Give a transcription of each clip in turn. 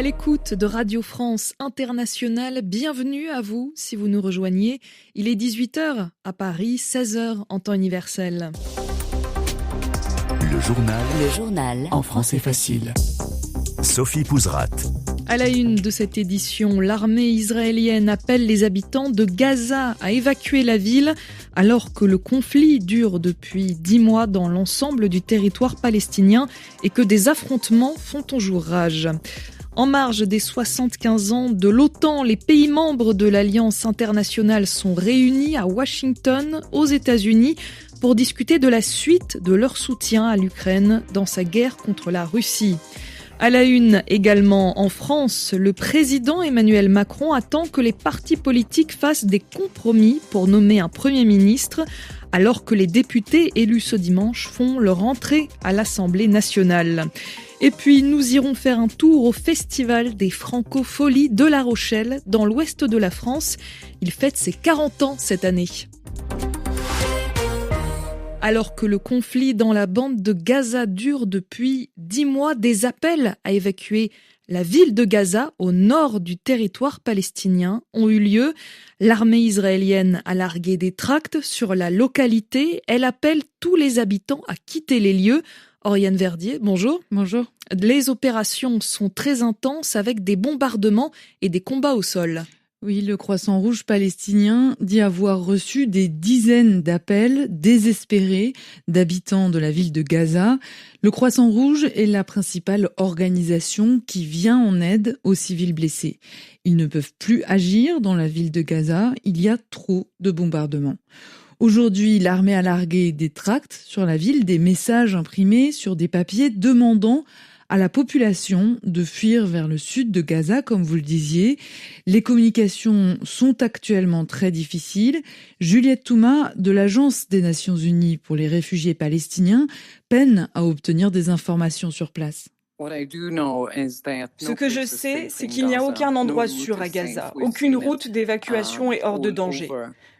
À l'écoute de Radio France Internationale, bienvenue à vous si vous nous rejoignez. Il est 18h à Paris, 16h en temps universel. Le journal en français facile. Sophie Pouzrat. À la une de cette édition, l'armée israélienne appelle les habitants de Gaza à évacuer la ville alors que le conflit dure depuis 10 mois dans l'ensemble du territoire palestinien et que des affrontements font toujours rage. En marge des 75 ans de l'OTAN, les pays membres de l'Alliance internationale sont réunis à Washington, aux États-Unis, pour discuter de la suite de leur soutien à l'Ukraine dans sa guerre contre la Russie. À la une également en France, le président Emmanuel Macron attend que les partis politiques fassent des compromis pour nommer un Premier ministre, alors que les députés élus ce dimanche font leur entrée à l'Assemblée nationale. Et puis nous irons faire un tour au Festival des Francopholies de La Rochelle, dans l'ouest de la France. Il fête ses 40 ans cette année. Alors que le conflit dans la bande de Gaza dure depuis 10 mois, des appels à évacuer la ville de Gaza, au nord du territoire palestinien, ont eu lieu. L'armée israélienne a largué des tracts sur la localité. Elle appelle tous les habitants à quitter les lieux. Oriane Verdier, bonjour. Bonjour. Les opérations sont très intenses avec des bombardements et des combats au sol. Oui, le Croissant Rouge palestinien dit avoir reçu des dizaines d'appels désespérés d'habitants de la ville de Gaza. Le Croissant Rouge est la principale organisation qui vient en aide aux civils blessés. Ils ne peuvent plus agir dans la ville de Gaza, il y a trop de bombardements. Aujourd'hui, l'armée a largué des tracts sur la ville, des messages imprimés sur des papiers demandant à la population de fuir vers le sud de Gaza, comme vous le disiez. Les communications sont actuellement très difficiles. Juliette Touma, de l'Agence des Nations Unies pour les réfugiés palestiniens, peine à obtenir des informations sur place. Ce que je sais, c'est qu'il n'y a aucun endroit sûr à Gaza. Aucune route d'évacuation est hors de danger.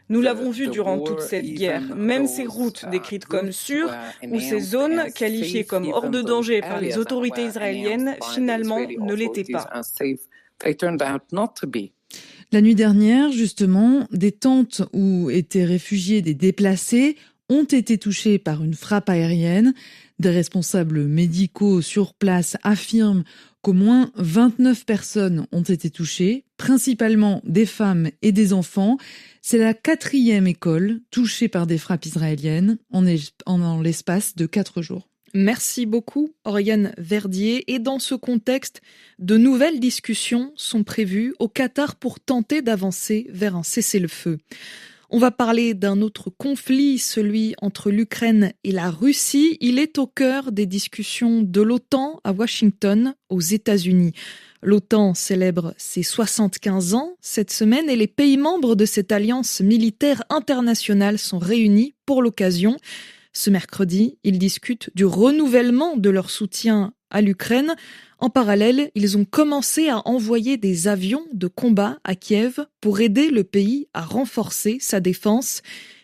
Nous l'avons vu durant toute cette guerre. Même ces routes décrites comme sûres ou ces zones qualifiées comme hors de danger par les autorités israéliennes, finalement, ne l'étaient pas. La nuit dernière, justement, des tentes où étaient réfugiés des déplacés ont été touchées par une frappe aérienne. Des responsables médicaux sur place affirment qu'au moins 29 personnes ont été touchées, principalement des femmes et des enfants. C'est la 4e école touchée par des frappes israéliennes en l'espace de 4 jours. Merci beaucoup, Oriane Verdier. Et dans ce contexte, de nouvelles discussions sont prévues au Qatar pour tenter d'avancer vers un cessez-le-feu. On va parler d'un autre conflit, celui entre l'Ukraine et la Russie. Il est au cœur des discussions de l'OTAN à Washington, aux États-Unis. L'OTAN célèbre ses 75 ans cette semaine et les pays membres de cette alliance militaire internationale sont réunis pour l'occasion. Ce mercredi, ils discutent du renouvellement de leur soutien à l'Ukraine. En parallèle, ils ont commencé à envoyer des avions de combat à Kiev pour aider le pays à renforcer sa défense.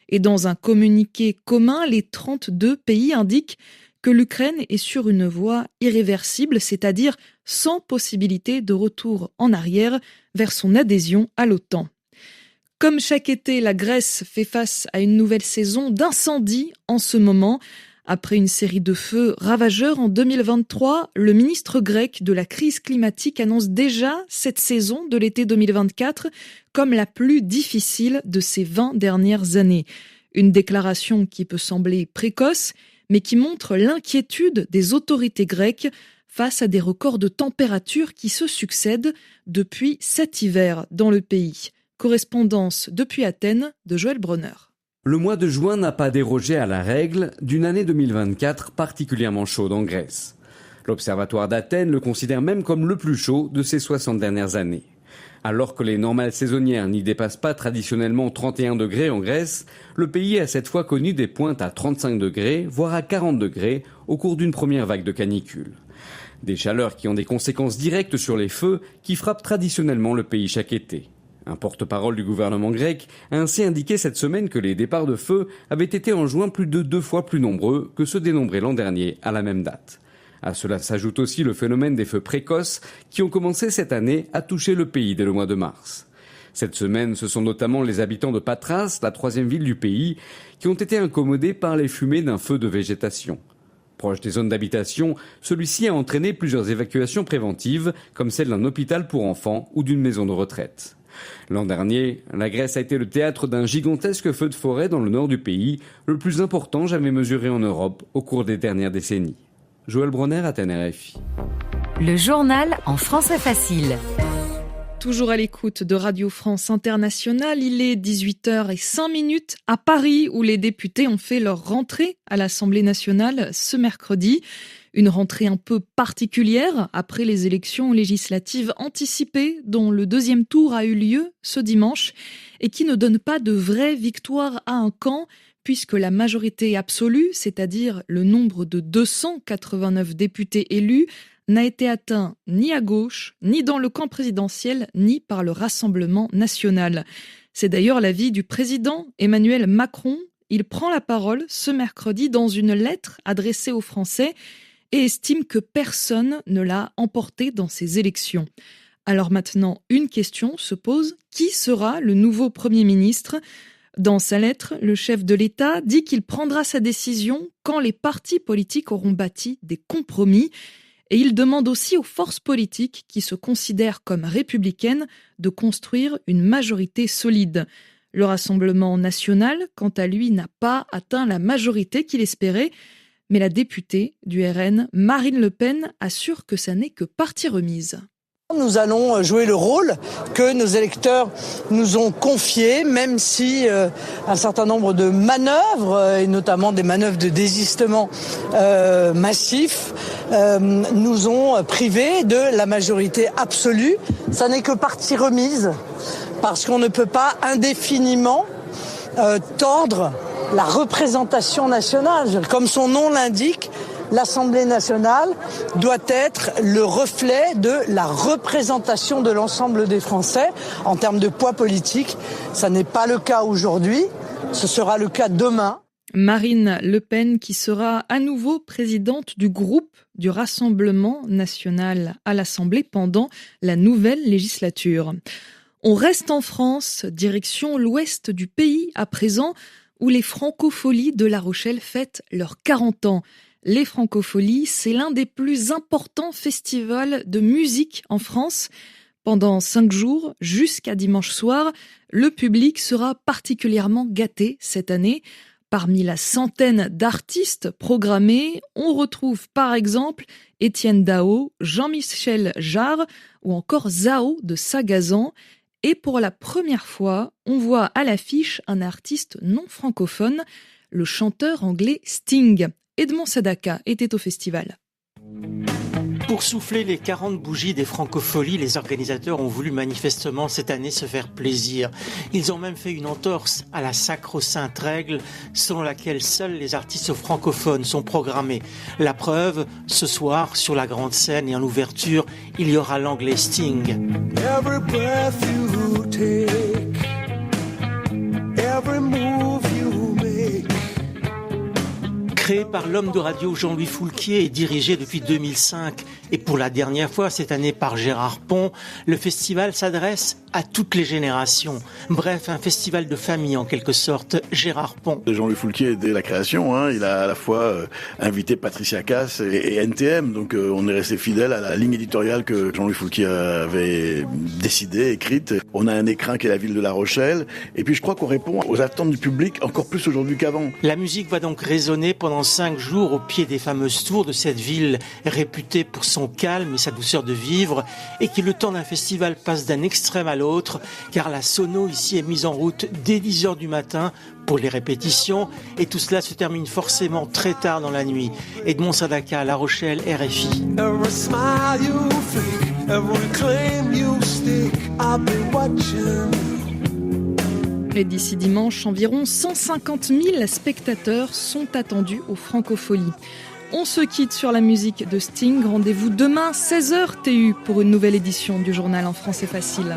Et dans un communiqué commun, les 32 pays indiquent que l'Ukraine est sur une voie irréversible, c'est-à-dire sans possibilité de retour en arrière vers son adhésion à l'OTAN. Comme chaque été, la Grèce fait face à une nouvelle saison d'incendies en ce moment. Après une série de feux ravageurs en 2023, le ministre grec de la crise climatique annonce déjà cette saison de l'été 2024 comme la plus difficile de ces 20 dernières années. Une déclaration qui peut sembler précoce, mais qui montre l'inquiétude des autorités grecques face à des records de température qui se succèdent depuis cet hiver dans le pays. Correspondance depuis Athènes de Joël Bronner. Le mois de juin n'a pas dérogé à la règle d'une année 2024 particulièrement chaude en Grèce. L'Observatoire d'Athènes le considère même comme le plus chaud de ces 60 dernières années. Alors que les normales saisonnières n'y dépassent pas traditionnellement 31 degrés en Grèce, le pays a cette fois connu des pointes à 35 degrés, voire à 40 degrés au cours d'une première vague de canicule. Des chaleurs qui ont des conséquences directes sur les feux qui frappent traditionnellement le pays chaque été. Un porte-parole du gouvernement grec a ainsi indiqué cette semaine que les départs de feu avaient été en juin plus de 2 fois plus nombreux que ceux dénombrés l'an dernier à la même date. À cela s'ajoute aussi le phénomène des feux précoces qui ont commencé cette année à toucher le pays dès le mois de mars. Cette semaine, ce sont notamment les habitants de Patras, la 3e ville du pays, qui ont été incommodés par les fumées d'un feu de végétation. Proche des zones d'habitation, celui-ci a entraîné plusieurs évacuations préventives, comme celle d'un hôpital pour enfants ou d'une maison de retraite. L'an dernier, la Grèce a été le théâtre d'un gigantesque feu de forêt dans le nord du pays, le plus important jamais mesuré en Europe au cours des dernières décennies. Joël Bronner, Athènes, RFI. Le journal en français facile. Toujours à l'écoute de Radio France Internationale, il est 18h05 à Paris où les députés ont fait leur rentrée à l'Assemblée nationale ce mercredi. Une rentrée un peu particulière après les élections législatives anticipées dont le deuxième tour a eu lieu ce dimanche et qui ne donne pas de vraie victoire à un camp puisque la majorité absolue, c'est-à-dire le nombre de 289 députés élus, n'a été atteint ni à gauche, ni dans le camp présidentiel, ni par le Rassemblement national. C'est d'ailleurs l'avis du président Emmanuel Macron. Il prend la parole ce mercredi dans une lettre adressée aux Français et estime que personne ne l'a emporté dans ces élections. Alors maintenant, une question se pose, qui sera le nouveau Premier ministre ? Dans sa lettre, le chef de l'État dit qu'il prendra sa décision quand les partis politiques auront bâti des compromis. Et il demande aussi aux forces politiques qui se considèrent comme républicaines de construire une majorité solide. Le Rassemblement national, quant à lui, n'a pas atteint la majorité qu'il espérait. Mais la députée du RN, Marine Le Pen, assure que ça n'est que partie remise. Nous allons jouer le rôle que nos électeurs nous ont confié, même si un certain nombre de manœuvres, et notamment des manœuvres de désistement massifs, nous ont privés de la majorité absolue. Ça n'est que partie remise, parce qu'on ne peut pas indéfiniment tordre la représentation nationale. Comme son nom l'indique, l'Assemblée nationale doit être le reflet de la représentation de l'ensemble des Français en termes de poids politique. Ça n'est pas le cas aujourd'hui, ce sera le cas demain. Marine Le Pen qui sera à nouveau présidente du groupe du Rassemblement national à l'Assemblée pendant la nouvelle législature. On reste en France, direction l'ouest du pays à présent, où les Francopholies de La Rochelle fêtent leurs 40 ans. Les Francopholies, c'est l'un des plus importants festivals de musique en France. Pendant 5 jours, jusqu'à dimanche soir, le public sera particulièrement gâté cette année. Parmi la centaine d'artistes programmés, on retrouve par exemple Étienne Dao, Jean-Michel Jarre ou encore Zao de Sagazan. Et pour la première fois, on voit à l'affiche un artiste non francophone, le chanteur anglais Sting. Edmond Sadaka était au festival. Pour souffler les 40 bougies des Francopholies, les organisateurs ont voulu manifestement cette année se faire plaisir. Ils ont même fait une entorse à la sacro-sainte règle selon laquelle seuls les artistes francophones sont programmés. La preuve, ce soir, sur la grande scène et en ouverture, il y aura l'anglais Sting. Every breath you take, every move you make. Créé par l'homme de radio Jean-Louis Foulquier et dirigé depuis 2005 et pour la dernière fois cette année par Gérard Pont, le festival s'adresse à toutes les générations. Bref, un festival de famille en quelque sorte. Gérard Pont. Jean-Louis Foulquier, dès la création, il a à la fois invité Patricia Cass et NTM, donc on est resté fidèle à la ligne éditoriale que Jean-Louis Foulquier avait décidée, écrite. On a un écrin qui est la ville de La Rochelle, et puis je crois qu'on répond aux attentes du public encore plus aujourd'hui qu'avant. La musique va donc résonner pendant 5 jours au pied des fameuses tours de cette ville réputée pour son calme et sa douceur de vivre, et qui le temps d'un festival passe d'un extrême à l'autre, car la sono ici est mise en route dès 10h du matin pour les répétitions, et tout cela se termine forcément très tard dans la nuit. Edmond Sadaka, La Rochelle, RFI. Et d'ici dimanche, environ 150 000 spectateurs sont attendus aux Francopholies. On se quitte sur la musique de Sting. Rendez-vous demain 16h TU pour une nouvelle édition du journal en français facile.